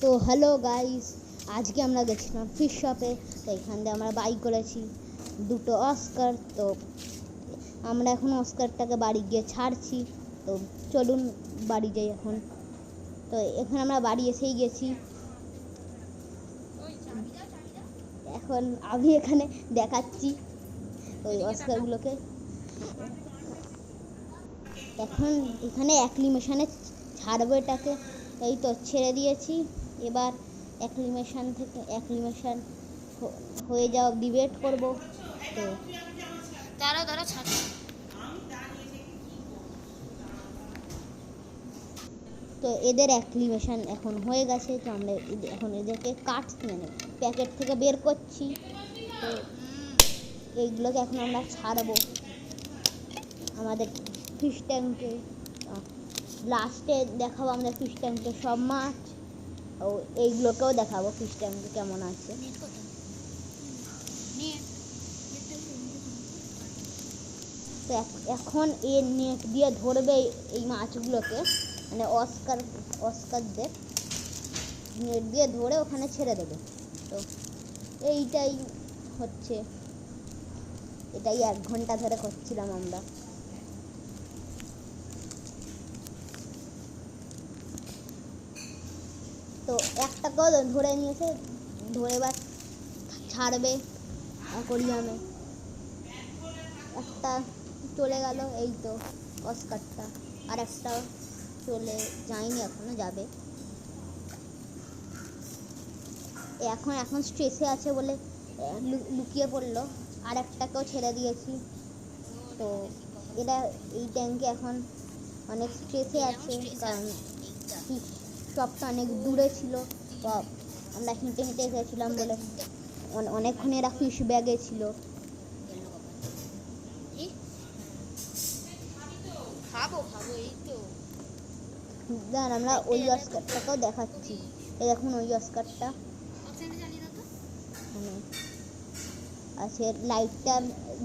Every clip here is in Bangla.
তো হ্যালো গাইস, আজকে আমরা গেছিলাম ফিশ শপে। তো এখান দিয়ে আমরা বাই করেছি দুটো অস্কার। তো আমরা এখন অস্কারটাকে বাড়ি গিয়ে ছাড়ছি। তো চলুন বাড়ি যাই এখন। তো এখন আমরা বাড়ি এসেই গেছি। এখন আমি এখানে দেখাচ্ছি ওই অস্কারগুলোকে। এখন এখানে অ্যাক্লিমেশনে ছাড়বো এটাকে। এই তো ছেড়ে দিয়েছি। এবার অ্যাক্লিমেশন হয়ে যাওয়া অবধি ওয়েট করবো। তো দাঁড়া ছাড়ছি। তো এদের অ্যাক্লিমেশন এখন হয়ে গেছে। তো আমরা এখন এদেরকে কাটছি, মানে প্যাকেট থেকে বের করছি। তো এইগুলোকে এখন আমরা ছাড়বো আমাদের ফিশ ট্যাঙ্কে। লাস্টে দেখাবো আমাদের ফিশ ট্যাঙ্কে সব মাছ। ও এইগুলোকেও দেখাবো ফিশ ট্যাঙ্কে কেমন আছে। তো এখন এর নেট দিয়ে ধরবে এই মাছগুলোকে, মানে অস্কারদের নেট দিয়ে ধরে ওখানে ছেড়ে দেবে। তো এইটাই হচ্ছে, এটাই 1 ঘন্টা ধরে করছিলাম আমরা। তো একটাকেও ধরে নিয়েছে, ধরে এবার ছাড়বে অ্যাকোরিয়ামে। একটা চলে গেল, এই তো অস্কারটা। আর একটা চলে যায়নি, এখনো যাবে। এখন স্ট্রেসে আছে বলে লুকিয়ে পড়লো। আর একটাকেও ছেড়ে দিয়েছি। তো এরা এই ট্যাঙ্কে এখন অনেক স্ট্রেসে আছে, কারণ সবটা অনেক দূরে ছিল। তো আমরা হেঁটে হেঁটে এসেছিলাম বলে অনেকক্ষণ এরা ফিশ ব্যাগে ছিল। খাবো এই তো দাঁড়ান, আমরা ওই অস্কারটাকেও দেখাচ্ছি। এই দেখুন ওই অস্কারটা মানে আছে। লাইটটা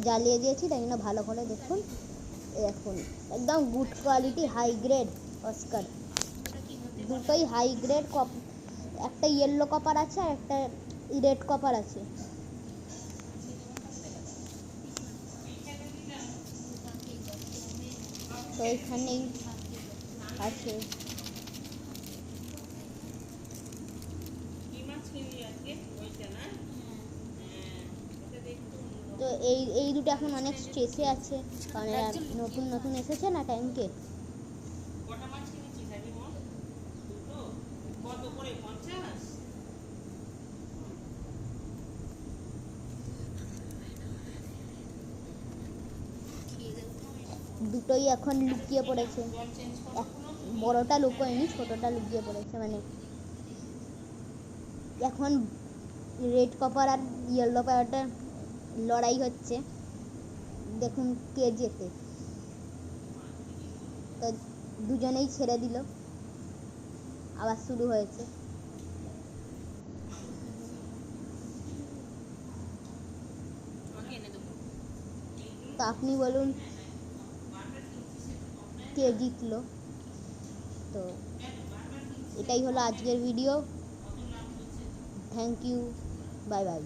জ্বালিয়ে দিয়েছি, তাই জন্য ভালো করে দেখুন। দেখুন একদম good quality high grade Oscar. দুটোই হাই গ্রেড। একটা ইয়েলো কপার আছে আর একটা রেড কপার আছে। তো এখানেই আছে। তো এই দুটো এখন অনেক স্ট্রেসে আছে, কারণ এরা নতুন এসেছে না ট্যাঙ্কে। দুটোই এখন লুকিয়ে পড়েছে। বড়টা লুকোয়নি, ছোটটা লুকিয়ে পড়েছে। মানে এখন রেড কপার আর ইয়েলো কপারটার লড়াই হচ্ছে, দেখুন কে জেতে। তো দুজনেই ছেড়ে দিল, আবার শুরু হয়েছে। তো আপনি বলুন কে জিতলো। তো এটাই হলো আজকের video. Thank you, bye by.